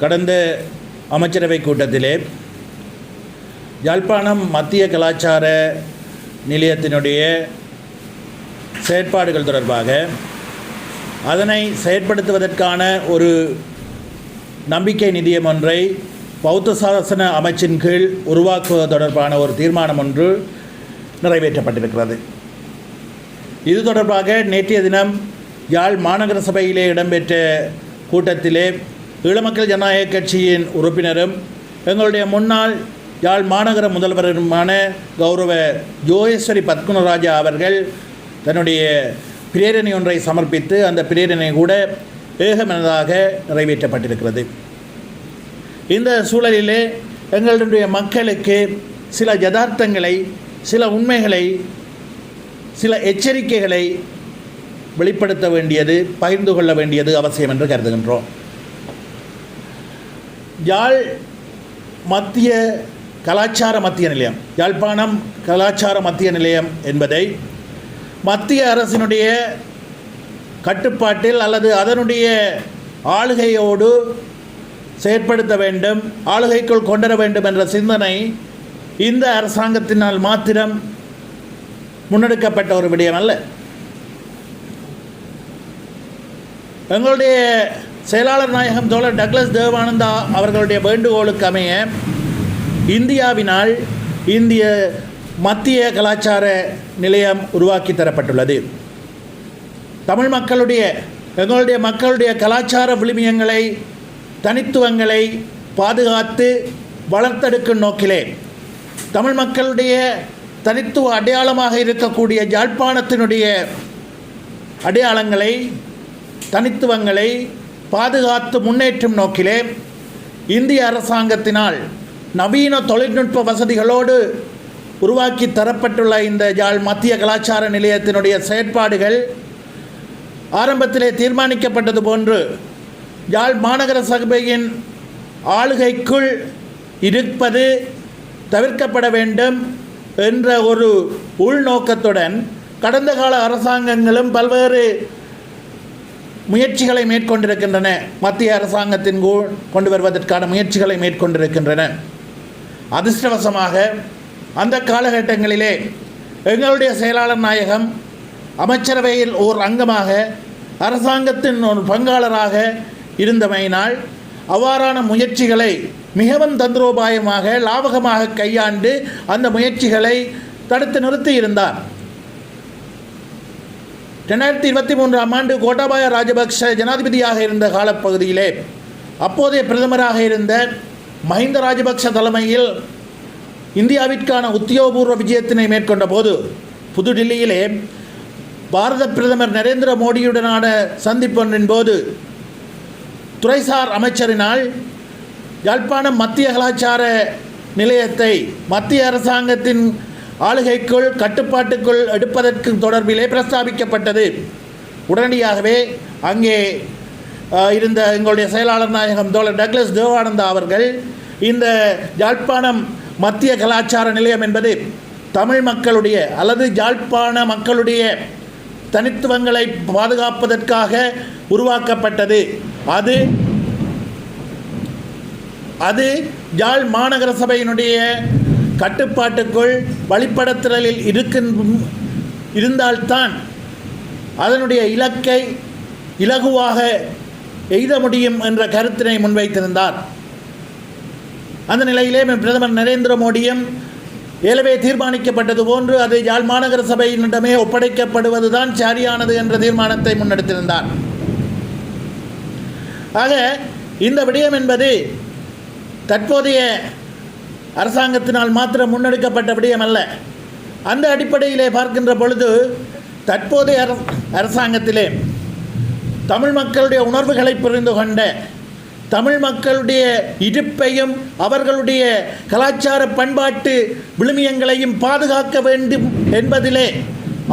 கடந்த அமைச்சரவை கூட்டத்திலே யாழ்ப்பாணம் மத்திய கலாச்சார நிலையத்தினுடைய செயற்பாடுகள் தொடர்பாக அதனை செயற்படுத்துவதற்கான ஒரு நம்பிக்கை நிதியம் ஒன்றை பௌத்த சாசன அமைச்சின் கீழ் உருவாக்குவது தொடர்பான ஒரு தீர்மானம் ஒன்று நிறைவேற்றப்பட்டிருக்கிறது. இது தொடர்பாக நேற்றைய தினம் யாழ் மாநகர சபையிலே இடம்பெற்ற கூட்டத்திலே ஈழமக்கள் ஜனநாயக கட்சியின் உறுப்பினரும் எங்களுடைய முன்னாள் யாழ் மாநகர முதல்வருமான கௌரவ ஜோகேஸ்வரி பத்மராஜா அவர்கள் தன்னுடைய பிரேரணை ஒன்றை சமர்ப்பித்து அந்த பிரேரணை கூட ஏகமனதாக நிறைவேற்றப்பட்டிருக்கிறது. இந்த சூழலிலே எங்களுடைய மக்களுக்கு சில யதார்த்தங்களை, சில உண்மைகளை, சில எச்சரிக்கைகளை வெளிப்படுத்த வேண்டியது, பகிர்ந்து கொள்ள வேண்டியது அவசியம் என்று கருதுகின்றோம். யாழ் மத்திய கலாச்சார மத்திய நிலையம், யாழ்ப்பாணம் கலாச்சார மத்திய நிலையம் என்பதை மத்திய அரசினுடைய கட்டுப்பாட்டில் அல்லது அதனுடைய ஆளுகையோடு செயற்படுத்த வேண்டும், ஆளுகைக்குள் கொண்டுவர வேண்டும் என்ற சிந்தனை இந்த அரசாங்கத்தினால் மாத்திரம் முன்னெடுக்கப்பட்ட ஒரு விடயம் அல்ல. எங்களுடைய செயலாளர் நாயகம் தோழர் டக்ளஸ் தேவானந்தா அவர்களுடைய வேண்டுகோளுக்கு அமைய இந்தியாவினால் இந்திய மத்திய கலாச்சார நிலையம் உருவாக்கி தரப்பட்டுள்ளது. தமிழ் மக்களுடைய, எங்களுடைய மக்களுடைய கலாச்சார விழுமியங்களை, தனித்துவங்களை பாதுகாத்து வளர்த்தெடுக்கும் நோக்கிலே தமிழ் மக்களுடைய தனித்துவ அடையாளமாக இருக்கக்கூடிய யாழ்ப்பாணத்தினுடைய அடையாளங்களை, தனித்துவங்களை பாதுகாத்து முன்னேற்றும் நோக்கிலே இந்திய அரசாங்கத்தினால் நவீன தொழில்நுட்ப வசதிகளோடு உருவாக்கி தரப்பட்டுள்ள இந்த யாழ் மத்திய கலாச்சார நிலையத்தினுடைய செயற்பாடுகள் ஆரம்பத்திலே தீர்மானிக்கப்பட்டது போன்று யாழ் மாநகர சபையின் ஆளுகைக்குள் இருப்பது தவிர்க்கப்பட வேண்டும் என்ற ஒரு உள்நோக்கத்துடன் கடந்த கால அரசாங்கங்களும் பல்வேறு முயற்சிகளை மேற்கொண்டிருக்கின்றன. மத்திய அரசாங்கத்தின் கொண்டு வருவதற்கான முயற்சிகளை மேற்கொண்டிருக்கின்றன. அதிர்ஷ்டவசமாக அந்த காலகட்டங்களிலே எங்களுடைய செயலாளர் நாயகம் அமைச்சரவையில் ஓர் அங்கமாக, அரசாங்கத்தின் ஒரு பங்காளராக இருந்தமையினால் அவ்வாறான முயற்சிகளை மிகவும் தந்திரோபாயமாக, லாபகமாக கையாண்டு அந்த முயற்சிகளை தடுத்து நிறுத்தி இருந்தார். 2023ஆம் ஆண்டு கோட்டாபாய ராஜபக்ஷ ஜனாதிபதியாக இருந்த காலப்பகுதியிலே அப்போதைய பிரதமராக இருந்த மஹிந்த ராஜபக்ஷ தலைமையில் இந்தியாவிற்கான உத்தியோகபூர்வ விஜயத்தினை மேற்கொண்ட போது புதுடில்லியிலே பாரத பிரதமர் நரேந்திர மோடியுடனான சந்திப்பொன்றின் போது துறைசார் அமைச்சரினால் யாழ்ப்பாணம் மத்திய கலாச்சார நிலையத்தை மத்திய அரசாங்கத்தின் ஆளுகைக்குள், கட்டுப்பாட்டுக்குள் எடுப்பதற்கு தொடர்பிலே பிரஸ்தாபிக்கப்பட்டது. உடனடியாகவே அங்கே இருந்த எங்களுடைய செயலாளர் நாயகம் தோழர் டக்ளஸ் தேவானந்தா அவர்கள் இந்த யாழ்ப்பாணம் மத்திய கலாச்சார நிலையம் என்பது தமிழ் மக்களுடைய அல்லது யாழ்ப்பாண மக்களுடைய தனித்துவங்களை பாதுகாப்பதற்காக உருவாக்கப்பட்டது. அது யாழ் மாநகர சபையினுடைய கட்டுப்பாட்டுக்குள் வழிபடத்திரலில் இருந்தால்தான் அதனுடைய இலக்கை இலகுவாக எய்த முடியும் என்ற கருத்தினை முன்வைத்திருந்தார். அந்த நிலையிலே பிரதமர் நரேந்திர மோடியும் ஏலவே தீர்மானிக்கப்பட்டது போன்று அது யாழ் மாநகர சபையினிடமே ஒப்படைக்கப்படுவதுதான் சரியானது என்ற தீர்மானத்தை முன்னெடுத்திருந்தார். ஆக இந்த விடயம் என்பது தற்போதைய அரசாங்கத்தினால் மாத்திரம் முன்னெடுக்கப்பட்ட விடயம் அல்ல. அந்த அடிப்படையிலே பார்க்கின்ற பொழுது தற்போதைய அரசாங்கத்திலே தமிழ் மக்களுடைய உணர்வுகளை புரிந்து கொண்ட, தமிழ் மக்களுடைய இருப்பையும் அவர்களுடைய கலாச்சார பண்பாட்டு விழுமியங்களையும் பாதுகாக்க வேண்டும் என்பதிலே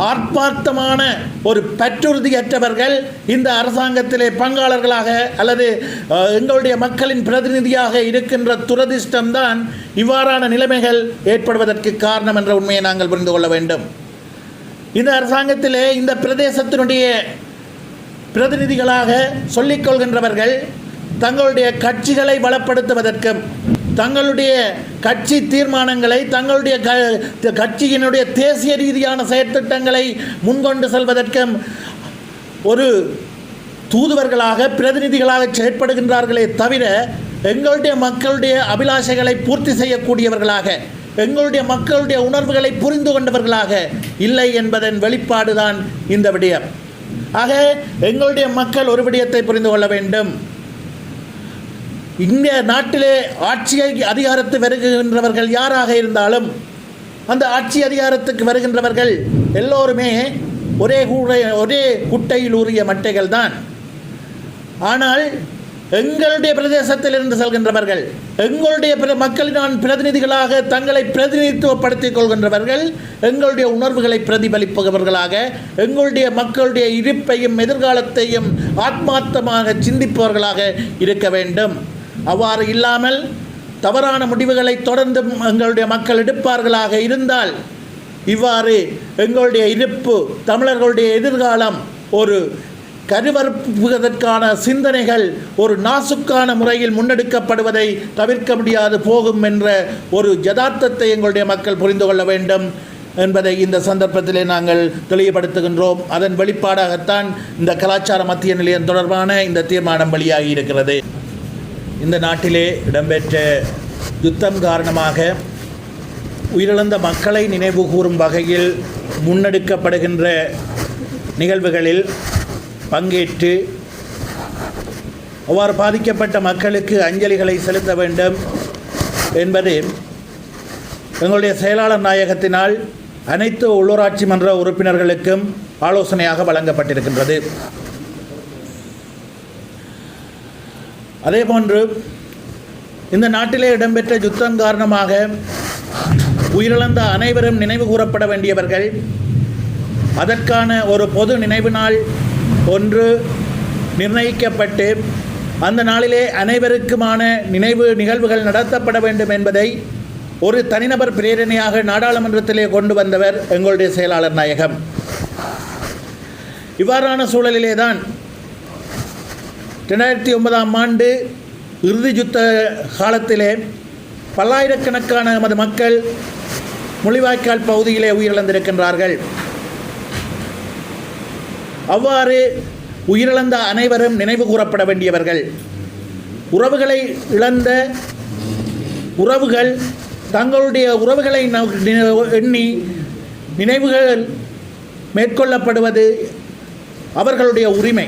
ஆர்ப்பார்த்தமான ஒரு பற்றுறுதியற்றவர்கள் இந்த அரசாங்கத்திலே பங்காளர்களாக அல்லது எங்களுடைய மக்களின் பிரதிநிதியாக இருக்கின்ற துரதிர்ஷ்டம்தான் இவ்வாறான நிலைமைகள் ஏற்படுவதற்கு காரணம் என்ற உண்மையை நாங்கள் புரிந்து கொள்ள வேண்டும். இந்த அரசாங்கத்திலே இந்த பிரதேசத்தினுடைய பிரதிநிதிகளாக சொல்லிக்கொள்கின்றவர்கள் தங்களுடைய கட்சிகளை பலப்படுத்துவதற்கும் தங்களுடைய கட்சி தீர்மானங்களை தங்களுடைய கட்சியினுடைய தேசிய ரீதியான செயற்திட்டங்களை முன்கொண்டு செல்வதற்கும் ஒரு தூதுவர்களாக பிரதிநிதிகளாக செயற்படுகின்றார்களே தவிர எங்களுடைய மக்களுடைய அபிலாஷைகளை பூர்த்தி செய்யக்கூடியவர்களாக எங்களுடைய மக்களுடைய உணர்வுகளை புரிந்து கொண்டவர்களாக இல்லை என்பதன் வெளிப்பாடுதான் இந்த விடயம். ஆக எங்களுடைய மக்கள் ஒரு விடயத்தை புரிந்து கொள்ள வேண்டும். இந்த நாட்டிலே ஆட்சி அதிகாரத்துக்கு வருகின்றவர்கள் யாராக இருந்தாலும் அந்த ஆட்சி அதிகாரத்துக்கு வருகின்றவர்கள் எல்லோருமே ஒரே குட்டையில் ஊறிய மட்டைகள் தான். ஆனால் எங்களுடைய பிரதேசத்திலிருந்து செல்கின்றவர்கள் எங்களுடைய மக்களின் பிரதிநிதிகளாக தங்களை பிரதிநிதித்துவப்படுத்திக் கொள்கின்றவர்கள் எங்களுடைய உணர்வுகளை பிரதிபலிப்பவர்களாக எங்களுடைய மக்களுடைய இருப்பையும் எதிர்காலத்தையும் ஆத்மார்த்தமாக சிந்திப்பவர்களாக இருக்க வேண்டும். அவ்வாறு இல்லாமல் தவறான முடிவுகளை தொடர்ந்து எங்களுடைய மக்கள் எடுப்பார்களாக இருந்தால் இவ்வாறு எங்களுடைய இருப்பு தமிழர்களுடைய எதிர்காலம் ஒரு கருவறுப்புவதற்கான சிந்தனைகள் ஒரு நாசுக்கான முறையில் முன்னெடுக்கப்படுவதை தவிர்க்க முடியாது போகும் என்ற ஒரு யதார்த்தத்தை எங்களுடைய மக்கள் புரிந்து கொள்ள வேண்டும் என்பதை இந்த சந்தர்ப்பத்திலே நாங்கள் தெளிவுபடுத்துகின்றோம். அதன் வெளிப்பாடாகத்தான் இந்த கலாச்சார மத்திய நிலையம் தொடர்பான இந்த தீர்மானம் வெளியாகி இருக்கிறது. இந்த நாட்டிலே இடம்பெற்ற யுத்தம் காரணமாக உயிரிழந்த மக்களை நினைவு கூறும் வகையில் முன்னெடுக்கப்படுகின்ற நிகழ்வுகளில் பங்கேற்று அவ்வாறு பாதிக்கப்பட்ட மக்களுக்கு அஞ்சலிகளை செலுத்த வேண்டும் என்பது எங்களுடைய செயலாளர் நாயகத்தினால் அனைத்து உள்ளூராட்சி மன்ற உறுப்பினர்களுக்கும் ஆலோசனையாக வழங்கப்பட்டிருக்கின்றது. அதேபோன்று இந்த நாட்டிலே இடம்பெற்ற யுத்தம் காரணமாக உயிரிழந்த அனைவரும் நினைவு கூறப்பட வேண்டியவர்கள். அதற்கான ஒரு பொது நினைவு நாள் ஒன்று நிர்ணயிக்கப்பட்டு அந்த நாளிலே அனைவருக்குமான நினைவு நிகழ்வுகள் நடத்தப்பட வேண்டும் என்பதை ஒரு தனிநபர் பிரேரணையாக நாடாளுமன்றத்திலே கொண்டு வந்தவர் எங்களுடைய செயலாளர் நாயகம். இவ்வாறான சூழலிலே தான் 2009ஆம் ஆண்டு இறுதி யுத்த காலத்திலே பல்லாயிரக்கணக்கான நமது மக்கள் முள்ளிவாய்க்கால் பகுதியிலே உயிரிழந்திருக்கின்றார்கள். அவ்வாறு உயிரிழந்த அனைவரும் நினைவு கூறப்பட வேண்டியவர்கள். உறவுகளை இழந்த உறவுகள் தங்களுடைய உறவுகளை எண்ணி நினைவுகள் மேற்கொள்ளப்படுவது அவர்களுடைய உரிமை.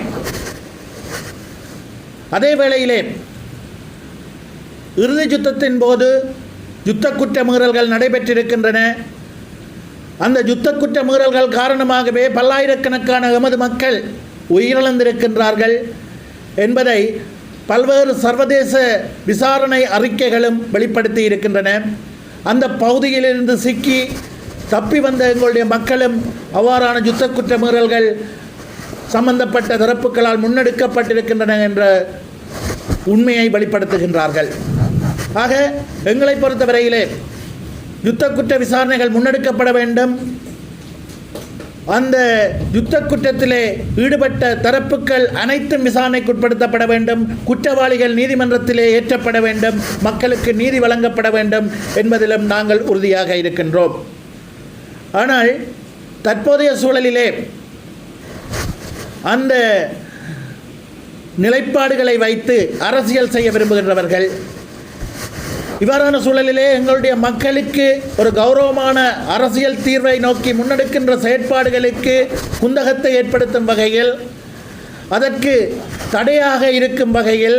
அதே வேளையிலே இறுதி யுத்தத்தின் போது யுத்த குற்ற மீறல்கள் நடைபெற்றிருக்கின்றன. அந்த யுத்த குற்ற மீறல்கள் காரணமாகவே பல்லாயிரக்கணக்கான எமது மக்கள் உயிரிழந்திருக்கின்றார்கள் என்பதை பல்வேறு சர்வதேச விசாரணை அறிக்கைகளும் வெளிப்படுத்தி இருக்கின்றன. அந்த பகுதியிலிருந்து சிக்கி தப்பி வந்த எங்களுடைய மக்களும் அவ்வாறான யுத்த குற்ற மீறல்கள் சம்பந்தப்பட்ட தரப்புகளால் முன்னெடுக்கப்பட்டிருக்கின்றன என்ற உண்மையை வெளிப்படுத்துகின்றார்கள். ஆக எங்களை பொறுத்தவரையிலே யுத்த குற்ற விசாரணைகள் முன்னெடுக்கப்பட வேண்டும். அந்த யுத்த குற்றத்திலே ஈடுபட்ட தரப்புகள் அனைத்தும் விசாரணைக்குட்படுத்தப்பட வேண்டும். குற்றவாளிகள் நீதிமன்றத்திலே ஏற்றப்பட வேண்டும். மக்களுக்கு நீதி வழங்கப்பட வேண்டும் என்பதிலும் நாங்கள் உறுதியாக இருக்கின்றோம். ஆனால் தற்போதைய சூழலிலே அந்த நிலைப்பாடுகளை வைத்து அரசியல் செய்ய விரும்புகின்றவர்கள் இவ்வாறான சூழலிலே எங்களுடைய மக்களுக்கு ஒரு கௌரவமான அரசியல் தீர்வை நோக்கி முன்னெடுக்கின்ற செயற்பாடுகளுக்கு குந்தகத்தை ஏற்படுத்தும் வகையில் அதற்கு தடையாக இருக்கும் வகையில்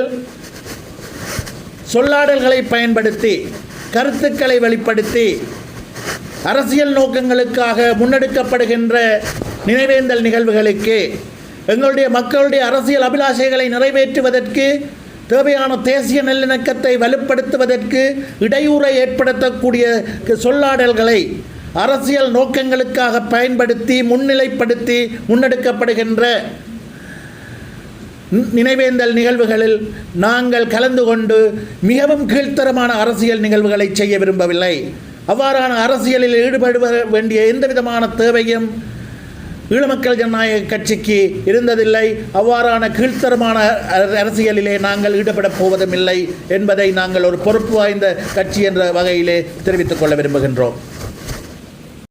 சொல்லாடல்களை பயன்படுத்தி கருத்துக்களை வெளிப்படுத்தி அரசியல் நோக்கங்களுக்காக முன்னெடுக்கப்படுகின்ற நினைவேந்தல் நிகழ்வுகளுக்கு எங்களுடைய மக்களுடைய அரசியல் அபிலாஷைகளை நிறைவேற்றுவதற்கு தேவையான தேசிய நல்லிணக்கத்தை வலுப்படுத்துவதற்கு இடையூறை ஏற்படுத்தக்கூடிய சொல்லாடல்களை அரசியல் நோக்கங்களுக்காக பயன்படுத்தி முன்னிலைப்படுத்தி முன்னெடுக்கப்படுகின்ற நினைவேந்தல் நிகழ்வுகளில் நாங்கள் கலந்து கொண்டு மிகவும் கீழ்த்தரமான அரசியல் நிகழ்வுகளை செய்ய விரும்பவில்லை. அவ்வாறான அரசியலில் ஈடுபட வேண்டிய எந்த விதமான தேவையும் ஈழமக்கள் ஜனநாயக கட்சிக்கு இருந்ததில்லை. அவ்வாறான கீழ்த்தரமான அரசியலிலே நாங்கள் ஈடுபடப் போவதும் இல்லை என்பதை நாங்கள் ஒரு பொறுப்பு வாய்ந்த கட்சி என்ற வகையிலே தெரிவித்துக் கொள்ள விரும்புகின்றோம்.